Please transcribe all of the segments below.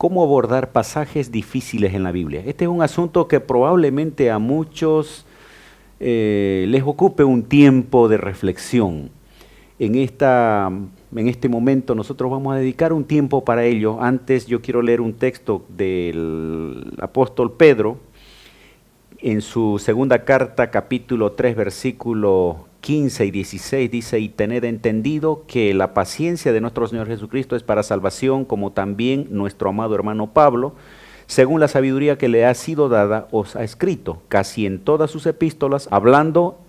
cómo abordar pasajes difíciles en la Biblia. Este es un asunto que probablemente a muchos les ocupe un tiempo de reflexión. En este momento nosotros vamos a dedicar un tiempo para ello. Antes yo quiero leer un texto del apóstol Pedro en su segunda carta, capítulo 3, versículo 15 y 16, dice: y tened entendido que la paciencia de nuestro Señor Jesucristo es para salvación, como también nuestro amado hermano Pablo, según la sabiduría que le ha sido dada, os ha escrito, casi en todas sus epístolas, hablando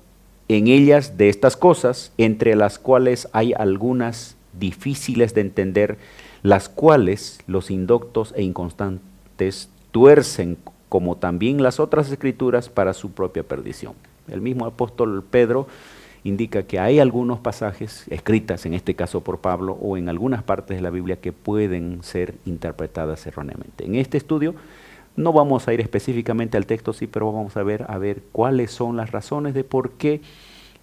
en ellas de estas cosas, entre las cuales hay algunas difíciles de entender, las cuales los indoctos e inconstantes tuercen, como también las otras escrituras, para su propia perdición. El mismo apóstol Pedro indica que hay algunos pasajes escritas, en este caso por Pablo, o en algunas partes de la Biblia que pueden ser interpretadas erróneamente. En este estudio no vamos a ir específicamente al texto, sí, pero vamos a ver cuáles son las razones de por qué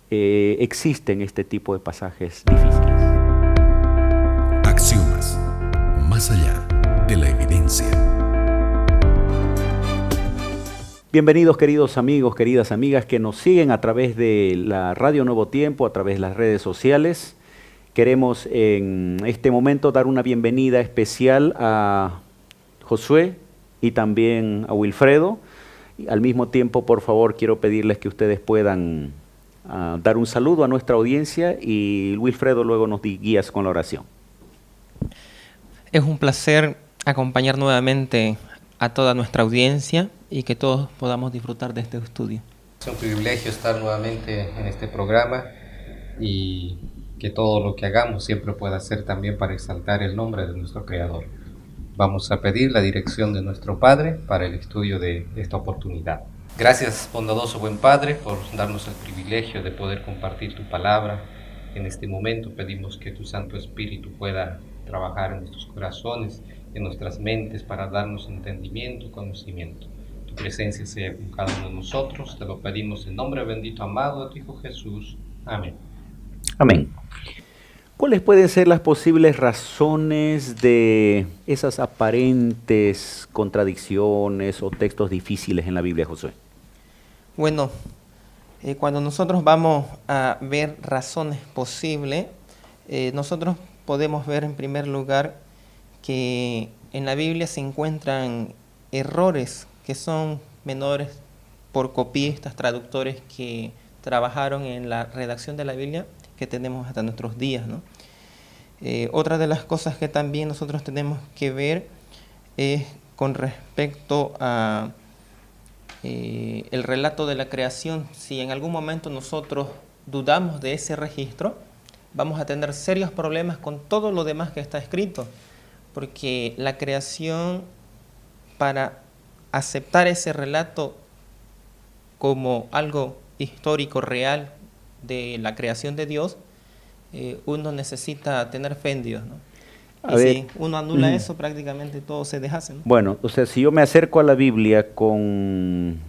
existen este tipo de pasajes difíciles. Axiomas, más allá de la evidencia. Bienvenidos, queridos amigos, queridas amigas que nos siguen a través de la Radio Nuevo Tiempo, a través de las redes sociales. Queremos en este momento dar una bienvenida especial a Josué y también a Wilfredo. Y al mismo tiempo, por favor, quiero pedirles que ustedes puedan dar un saludo a nuestra audiencia y Wilfredo luego nos guías con la oración. Es un placer acompañar nuevamente a toda nuestra audiencia y que todos podamos disfrutar de este estudio. Es un privilegio estar nuevamente en este programa y que todo lo que hagamos siempre pueda ser también para exaltar el nombre de nuestro Creador. Vamos a pedir la dirección de nuestro Padre para el estudio de esta oportunidad. Gracias, bondadoso buen Padre, por darnos el privilegio de poder compartir tu palabra. En este momento pedimos que tu Santo Espíritu pueda trabajar en nuestros corazones, en nuestras mentes, para darnos entendimiento y conocimiento. Tu presencia sea con cada uno de nosotros. Te lo pedimos en nombre bendito, amado de tu Hijo Jesús. Amén. Amén. ¿Cuáles pueden ser las posibles razones de esas aparentes contradicciones o textos difíciles en la Biblia, Josué? Bueno, cuando nosotros vamos a ver razones posibles, nosotros podemos ver en primer lugar que en la Biblia se encuentran errores que son menores por copistas, traductores que trabajaron en la redacción de la Biblia que tenemos hasta nuestros días, ¿no? Otra de las cosas que también nosotros tenemos que ver es con respecto a el relato de la creación. Si en algún momento nosotros dudamos de ese registro, vamos a tener serios problemas con todo lo demás que está escrito, porque la creación, para aceptar ese relato como algo histórico, real, de la creación de Dios, uno necesita tener fe en Dios, ¿no? Si uno anula eso, prácticamente todo se deshace, ¿no? Bueno, o sea, si yo me acerco a la Biblia con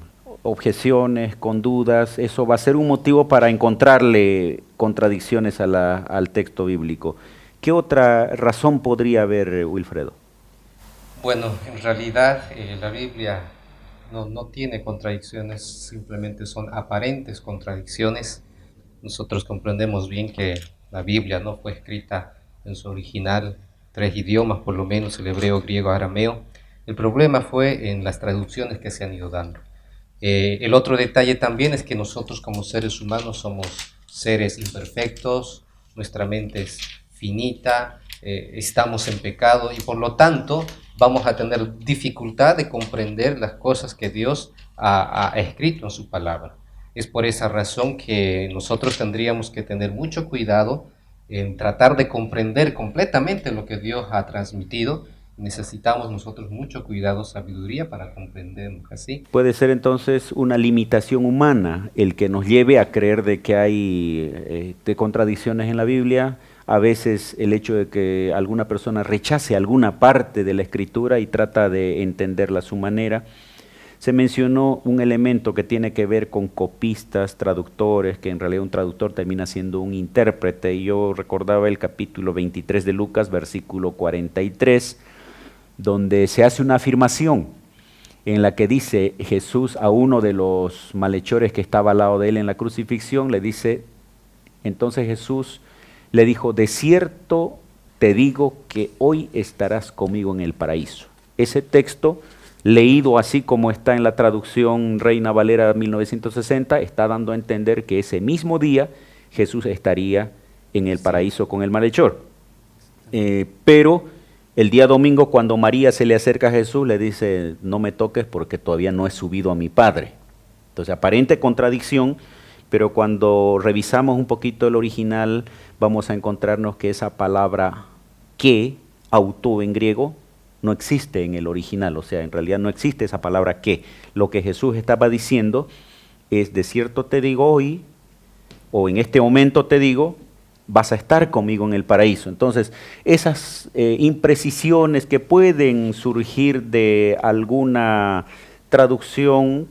objeciones, con dudas, eso va a ser un motivo para encontrarle contradicciones al texto bíblico. ¿Qué otra razón podría haber, Wilfredo? Bueno, en realidad la Biblia no tiene contradicciones, simplemente son aparentes contradicciones. Nosotros comprendemos bien que la Biblia no fue escrita en su original 3 idiomas, por lo menos el hebreo, griego, arameo. El problema fue en las traducciones que se han ido dando. El otro detalle también es que nosotros como seres humanos somos seres imperfectos, nuestra mente es finita, estamos en pecado y por lo tanto vamos a tener dificultad de comprender las cosas que Dios ha escrito en su palabra. Es por esa razón que nosotros tendríamos que tener mucho cuidado en tratar de comprender completamente lo que Dios ha transmitido. Necesitamos nosotros mucho cuidado, sabiduría para comprenderlo, ¿así? Puede ser entonces una limitación humana el que nos lleve a creer de que hay contradicciones en la Biblia. A veces el hecho de que alguna persona rechace alguna parte de la Escritura y trata de entenderla a su manera. Se mencionó un elemento que tiene que ver con copistas, traductores, que en realidad un traductor termina siendo un intérprete. Y yo recordaba el capítulo 23 de Lucas, versículo 43, donde se hace una afirmación en la que dice Jesús a uno de los malhechores que estaba al lado de él en la crucifixión, le dice, entonces Jesús le dijo, de cierto te digo que hoy estarás conmigo en el paraíso. Ese texto, leído así como está en la traducción Reina Valera 1960, está dando a entender que ese mismo día Jesús estaría en el paraíso con el malhechor. Pero el día domingo, cuando María se le acerca a Jesús, le dice, no me toques porque todavía no he subido a mi Padre. Entonces, aparente contradicción, pero cuando revisamos un poquito el original, vamos a encontrarnos que esa palabra que, auto en griego, no existe en el original, o sea, en realidad no existe esa palabra que. Lo que Jesús estaba diciendo es, de cierto te digo hoy, o en este momento te digo, vas a estar conmigo en el paraíso. Entonces, esas imprecisiones que pueden surgir de alguna traducción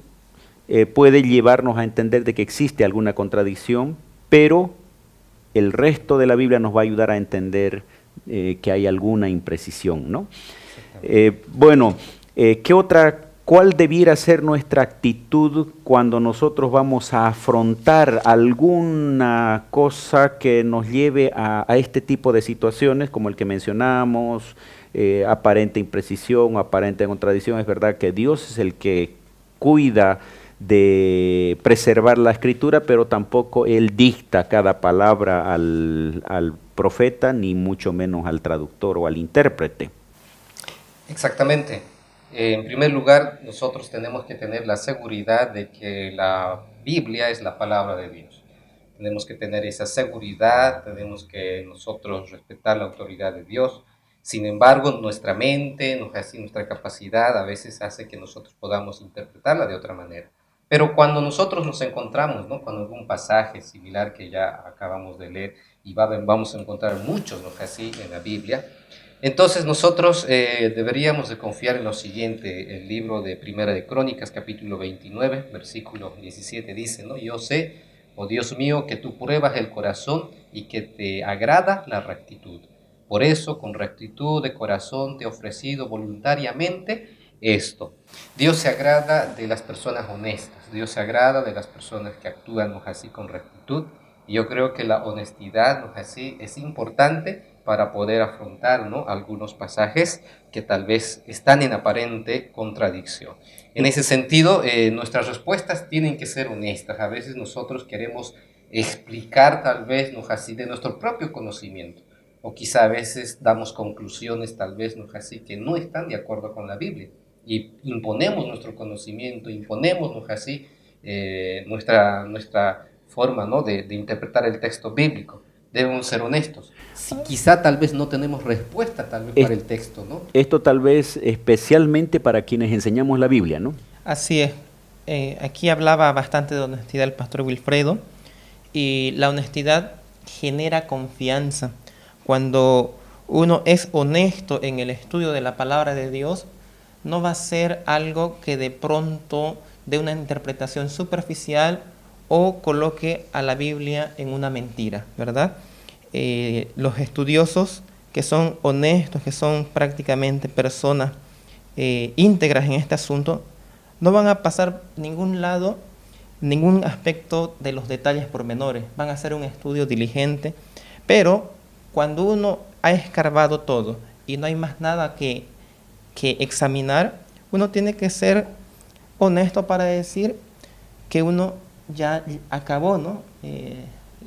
puede llevarnos a entender de que existe alguna contradicción, pero el resto de la Biblia nos va a ayudar a entender que hay alguna imprecisión, ¿no? ¿Cuál debiera ser nuestra actitud cuando nosotros vamos a afrontar alguna cosa que nos lleve a este tipo de situaciones, como el que mencionamos, aparente imprecisión, aparente contradicción? Es verdad que Dios es el que cuida de preservar la escritura, pero tampoco Él dicta cada palabra al profeta, ni mucho menos al traductor o al intérprete. Exactamente. En primer lugar, nosotros tenemos que tener la seguridad de que la Biblia es la palabra de Dios. Tenemos que tener esa seguridad, tenemos que nosotros respetar la autoridad de Dios. Sin embargo, nuestra mente, nuestra capacidad a veces hace que nosotros podamos interpretarla de otra manera. Pero cuando nosotros nos encontramos, ¿no?, con algún pasaje similar que ya acabamos de leer, y vamos a encontrar muchos, ¿no?, así en la Biblia, entonces nosotros deberíamos de confiar en lo siguiente. El libro de Primera de Crónicas, capítulo 29, versículo 17, dice, ¿no? Yo sé, oh Dios mío, que tú pruebas el corazón y que te agrada la rectitud. Por eso, con rectitud de corazón te he ofrecido voluntariamente esto. Dios se agrada de las personas honestas, Dios se agrada de las personas que actúan, ¿no?, así con rectitud. Y yo creo que la honestidad, ¿no?, así es importante para poder afrontar, ¿no?, algunos pasajes que tal vez están en aparente contradicción. En ese sentido, nuestras respuestas tienen que ser honestas. A veces nosotros queremos explicar tal vez, ¿no?, así de nuestro propio conocimiento, o quizá a veces damos conclusiones tal vez, ¿no?, así que no están de acuerdo con la Biblia, y imponemos nuestro conocimiento, imponemos, ¿no?, así nuestra forma, ¿no?, de interpretar el texto bíblico. Debemos ser honestos. Si quizá tal vez no tenemos respuesta tal vez para el texto, ¿no? Esto tal vez especialmente para quienes enseñamos la Biblia, ¿no? Así es. Aquí hablaba bastante de honestidad el pastor Wilfredo, y la honestidad genera confianza. Cuando uno es honesto en el estudio de la palabra de Dios, no va a ser algo que de pronto dé una interpretación superficial o coloque a la Biblia en una mentira, ¿verdad? Los estudiosos que son honestos, que son prácticamente personas íntegras en este asunto, no van a pasar ningún lado, ningún aspecto de los detalles pormenores, van a hacer un estudio diligente, pero cuando uno ha escarbado todo y no hay más nada que examinar, uno tiene que ser honesto para decir que uno ya acabó, ¿no?,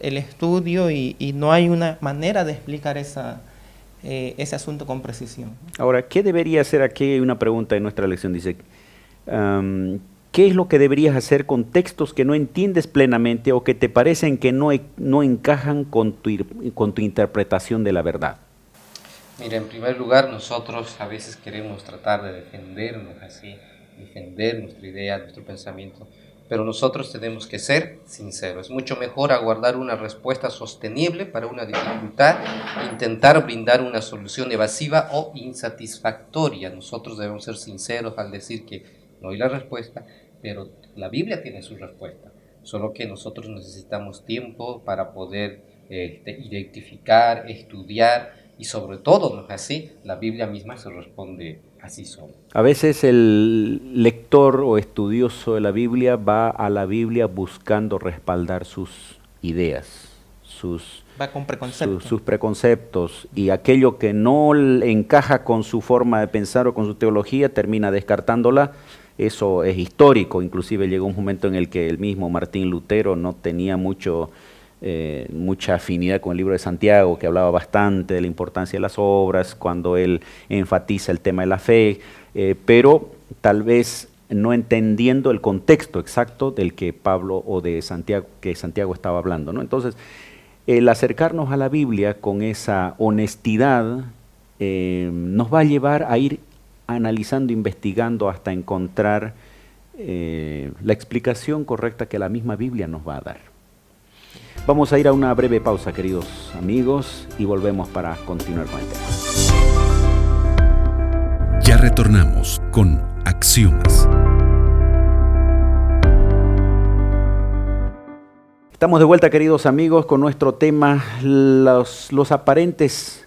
el estudio y no hay una manera de explicar ese asunto con precisión. Ahora, ¿qué debería hacer? Aquí hay una pregunta en nuestra lección, dice, ¿qué es lo que deberías hacer con textos que no entiendes plenamente o que te parecen que no encajan con tu interpretación de la verdad? Mira, en primer lugar, nosotros a veces queremos tratar de defendernos así, defender nuestra idea, nuestro pensamiento, pero nosotros tenemos que ser sinceros. Es mucho mejor aguardar una respuesta sostenible para una dificultad, intentar brindar una solución evasiva o insatisfactoria. Nosotros debemos ser sinceros al decir que no hay la respuesta, pero la Biblia tiene su respuesta, solo que nosotros necesitamos tiempo para poder identificar, estudiar y sobre todo, ¿no es así? La Biblia misma se responde así solo. A veces el lector o estudioso de la Biblia va a la Biblia buscando respaldar sus ideas, Va con preconceptos. sus preconceptos, y aquello que no encaja con su forma de pensar o con su teología termina descartándola. Eso es histórico, inclusive llegó un momento en el que el mismo Martín Lutero no tenía mucha afinidad con el libro de Santiago, que hablaba bastante de la importancia de las obras, cuando él enfatiza el tema de la fe, pero tal vez no entendiendo el contexto exacto del que Pablo o de Santiago, que Santiago estaba hablando, ¿no? Entonces, el acercarnos a la Biblia con esa honestidad nos va a llevar a ir analizando, investigando hasta encontrar la explicación correcta que la misma Biblia nos va a dar. Vamos a ir a una breve pausa, queridos amigos, y volvemos para continuar con el tema. Ya retornamos con Axiomas. Estamos de vuelta, queridos amigos, con nuestro tema, las aparentes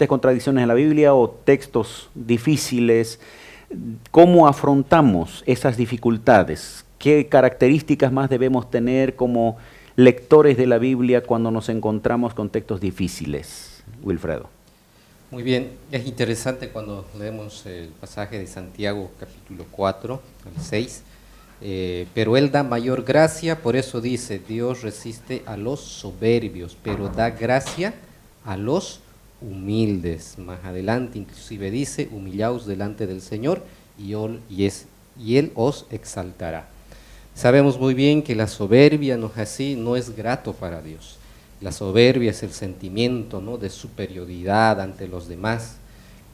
contradicciones en la Biblia o textos difíciles. ¿Cómo afrontamos esas dificultades? ¿Qué características más debemos tener como lectores de la Biblia cuando nos encontramos con textos difíciles? Wilfredo. Muy bien, es interesante cuando leemos el pasaje de Santiago capítulo 4, el 6, pero Él da mayor gracia, por eso dice, Dios resiste a los soberbios, pero da gracia a los humildes. Más adelante inclusive dice, humillaos delante del Señor y Él os exaltará. Sabemos muy bien que la soberbia no es grato para Dios. La soberbia es el sentimiento, ¿no?, de superioridad ante los demás,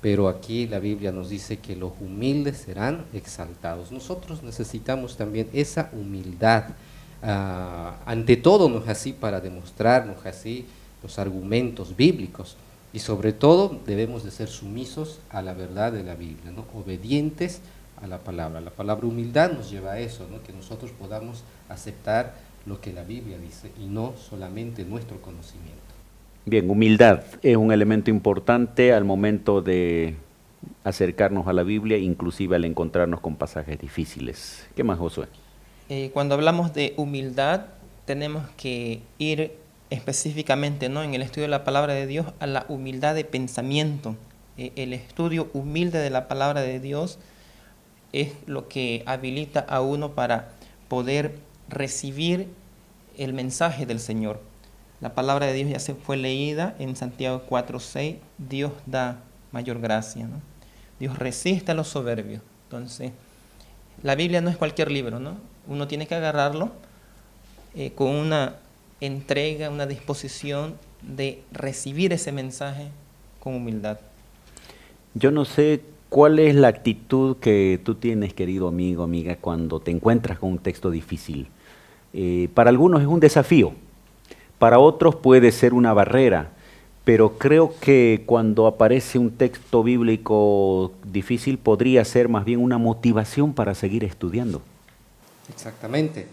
pero aquí la Biblia nos dice que los humildes serán exaltados. Nosotros necesitamos también esa humildad, ante todo, ¿no es así?, para demostrarnos así los argumentos bíblicos, y sobre todo debemos de ser sumisos a la verdad de la Biblia, ¿no?, obedientes a la palabra. La palabra humildad nos lleva a eso, ¿no?, que nosotros podamos aceptar lo que la Biblia dice y no solamente nuestro conocimiento. Bien, humildad es un elemento importante al momento de acercarnos a la Biblia, inclusive al encontrarnos con pasajes difíciles. ¿Qué más, Josué? Cuando hablamos de humildad, tenemos que ir específicamente, ¿no?, en el estudio de la palabra de Dios, a la humildad de pensamiento. El estudio humilde de la palabra de Dios es lo que habilita a uno para poder recibir el mensaje del Señor. La palabra de Dios ya se fue leída en Santiago 4:6. Dios da mayor gracia, ¿no? Dios resiste a los soberbios. Entonces, la Biblia no es cualquier libro, ¿no? Uno tiene que agarrarlo con una entrega, una disposición de recibir ese mensaje con humildad. Yo no sé cuál es la actitud que tú tienes, querido amigo, amiga, cuando te encuentras con un texto difícil. Para algunos es un desafío, para otros puede ser una barrera, pero creo que cuando aparece un texto bíblico difícil podría ser más bien una motivación para seguir estudiando. Exactamente.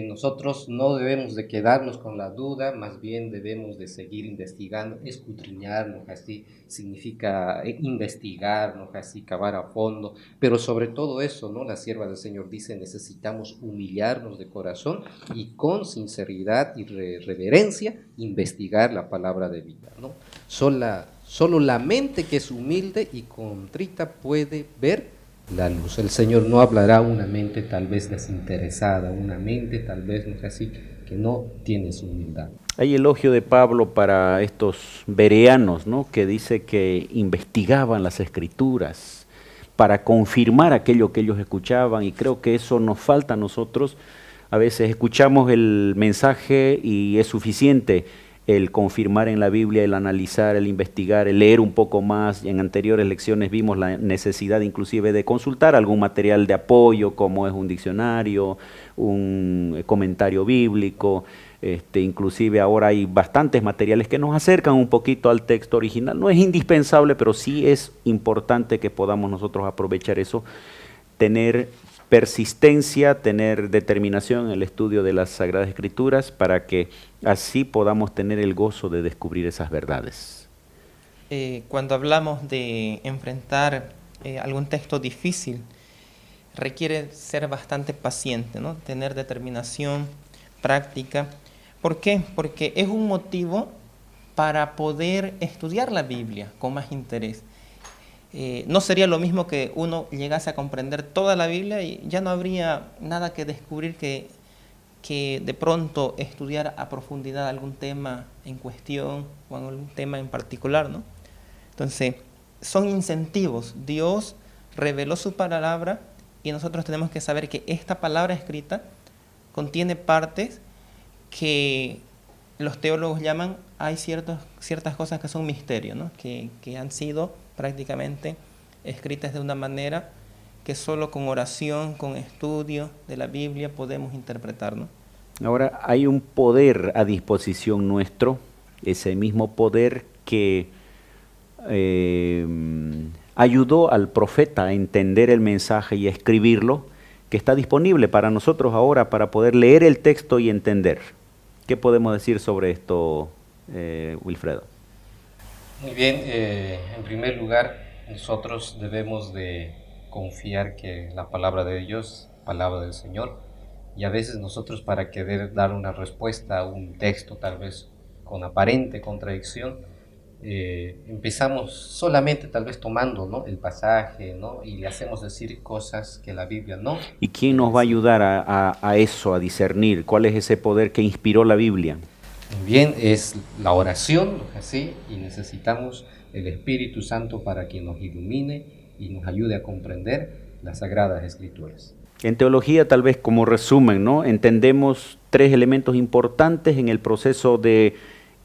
Nosotros no debemos de quedarnos con la duda, más bien debemos de seguir investigando, escudriñarnos, así significa investigarnos, así cavar a fondo, pero sobre todo eso, ¿no?, la sierva del Señor dice, necesitamos humillarnos de corazón y con sinceridad y reverencia investigar la palabra de vida, ¿no? Solo la mente que es humilde y contrita puede ver la luz. El Señor no hablará a una mente tal vez desinteresada, una mente tal vez, no es así, que no tiene su humildad. Hay elogio de Pablo para estos bereanos, ¿no?, que dice que investigaban las Escrituras para confirmar aquello que ellos escuchaban, y creo que eso nos falta a nosotros. A veces escuchamos el mensaje y es suficiente el confirmar en la Biblia, el analizar, el investigar, el leer un poco más. En anteriores lecciones vimos la necesidad inclusive de consultar algún material de apoyo, como es un diccionario, un comentario bíblico. Inclusive ahora hay bastantes materiales que nos acercan un poquito al texto original. No es indispensable, pero sí es importante que podamos nosotros aprovechar eso, tener persistencia, tener determinación en el estudio de las Sagradas Escrituras para que así podamos tener el gozo de descubrir esas verdades. cuando hablamos de enfrentar algún texto difícil, requiere ser bastante paciente, ¿no? Tener determinación, práctica. ¿Por qué? Porque es un motivo para poder estudiar la Biblia con más interés. No sería lo mismo que uno llegase a comprender toda la Biblia y ya no habría nada que descubrir que de pronto estudiar a profundidad algún tema en cuestión o algún tema en particular, ¿no? Entonces, son incentivos. Dios reveló su palabra y nosotros tenemos que saber que esta palabra escrita contiene partes que los teólogos llaman, hay ciertas cosas que son misterios, ¿no? que han sido prácticamente escritas de una manera que solo con oración, con estudio de la Biblia podemos interpretar, ¿no? Ahora, hay un poder a disposición nuestro, ese mismo poder que ayudó al profeta a entender el mensaje y a escribirlo, que está disponible para nosotros ahora para poder leer el texto y entender. ¿Qué podemos decir sobre esto, Wilfredo? Muy bien, en primer lugar, nosotros debemos de confiar que la palabra de Dios, palabra del Señor, y a veces nosotros para querer dar una respuesta a un texto tal vez con aparente contradicción, empezamos solamente tal vez tomando, ¿no?, el pasaje, ¿no?, y le hacemos decir cosas que la Biblia no. ¿Y quién nos va a ayudar a eso, a discernir? ¿Cuál es ese poder que inspiró la Biblia? Muy bien, es la oración, ¿sí? Y necesitamos el Espíritu Santo para que nos ilumine y nos ayude a comprender las Sagradas Escrituras. En teología, tal vez como resumen, ¿no?, entendemos tres elementos importantes en el proceso de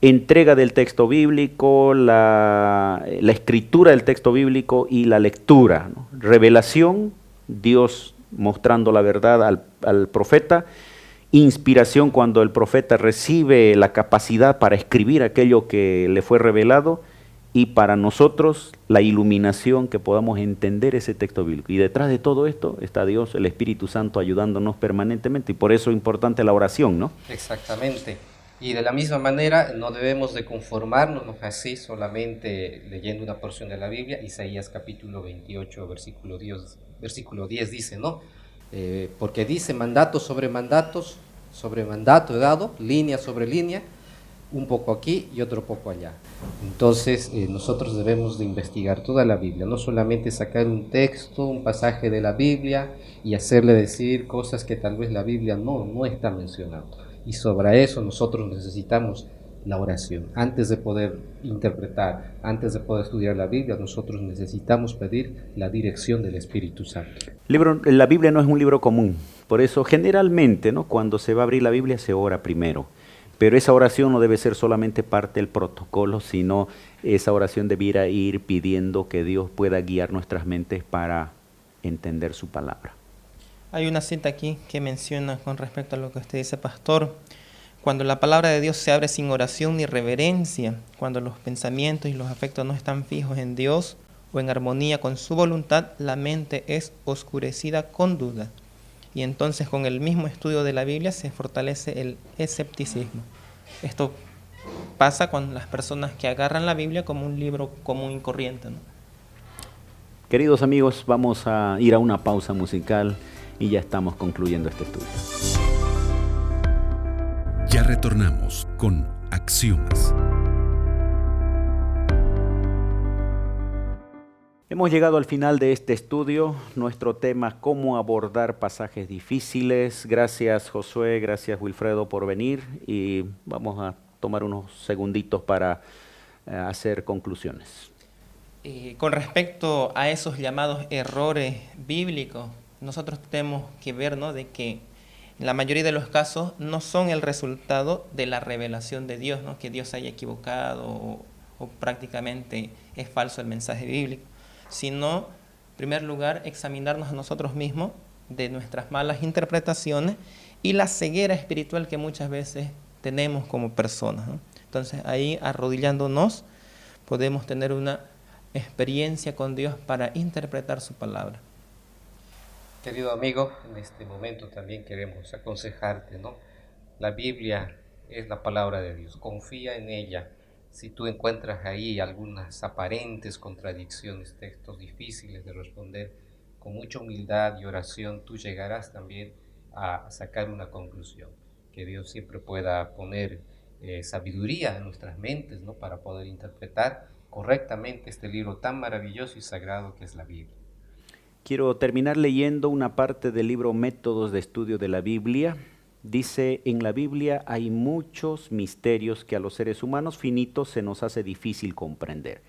entrega del texto bíblico, la escritura del texto bíblico y la lectura, ¿no? Revelación, Dios mostrando la verdad al profeta; inspiración, cuando el profeta recibe la capacidad para escribir aquello que le fue revelado; y para nosotros la iluminación, que podamos entender ese texto bíblico. Y detrás de todo esto está Dios, el Espíritu Santo, ayudándonos permanentemente, y por eso es importante la oración, ¿no? Exactamente. Y de la misma manera no debemos de conformarnos así solamente leyendo una porción de la Biblia. Isaías capítulo 28, versículo 10 dice, ¿no? Porque dice mandato sobre mandato he dado, línea sobre línea, un poco aquí y otro poco allá. Entonces nosotros debemos de investigar toda la Biblia, no solamente sacar un texto, un pasaje de la Biblia y hacerle decir cosas que tal vez la Biblia no está mencionando. Y sobre eso nosotros necesitamos la oración. Antes de poder interpretar, antes de poder estudiar la Biblia, nosotros necesitamos pedir la dirección del Espíritu Santo. La Biblia no es un libro común, por eso generalmente, ¿no?, cuando se va a abrir la Biblia se ora primero. Pero esa oración no debe ser solamente parte del protocolo, sino esa oración debiera ir pidiendo que Dios pueda guiar nuestras mentes para entender su palabra. Hay una cita aquí que menciona con respecto a lo que usted dice, pastor: cuando la palabra de Dios se abre sin oración ni reverencia, cuando los pensamientos y los afectos no están fijos en Dios o en armonía con su voluntad, la mente es oscurecida con duda. Y entonces con el mismo estudio de la Biblia se fortalece el escepticismo. Esto pasa con las personas que agarran la Biblia como un libro común y corriente, ¿no? Queridos amigos, vamos a ir a una pausa musical y ya estamos concluyendo este estudio. Ya retornamos con Axiomas. Hemos llegado al final de este estudio, nuestro tema: cómo abordar pasajes difíciles. Gracias Josué, gracias Wilfredo por venir, y vamos a tomar unos segunditos para hacer conclusiones. Con respecto a esos llamados errores bíblicos, nosotros tenemos que ver, ¿no?, de que en la mayoría de los casos no son el resultado de la revelación de Dios, ¿no?, que Dios se haya equivocado o prácticamente es falso el mensaje bíblico, sino, en primer lugar, examinarnos a nosotros mismos de nuestras malas interpretaciones y la ceguera espiritual que muchas veces tenemos como personas, ¿no? Entonces, ahí, arrodillándonos, podemos tener una experiencia con Dios para interpretar su palabra. Querido amigo, en este momento también queremos aconsejarte, ¿no? La Biblia es la palabra de Dios, confía en ella, Si tú encuentras ahí algunas aparentes contradicciones, textos difíciles de responder, con mucha humildad y oración tú llegarás también a sacar una conclusión. Que Dios siempre pueda poner sabiduría en nuestras mentes, ¿no? Para poder interpretar correctamente este libro tan maravilloso y sagrado que es la Biblia. Quiero terminar leyendo una parte del libro Métodos de Estudio de la Biblia. Dice, en la Biblia hay muchos misterios que a los seres humanos finitos se nos hace difícil comprender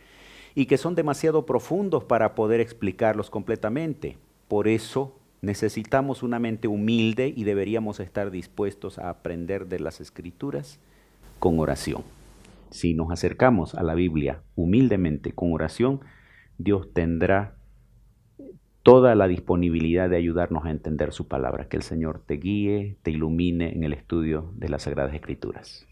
y que son demasiado profundos para poder explicarlos completamente. Por eso necesitamos una mente humilde y deberíamos estar dispuestos a aprender de las Escrituras con oración. Si nos acercamos a la Biblia humildemente con oración, Dios tendrá toda la disponibilidad de ayudarnos a entender su palabra. Que el Señor te guíe, te ilumine en el estudio de las Sagradas Escrituras.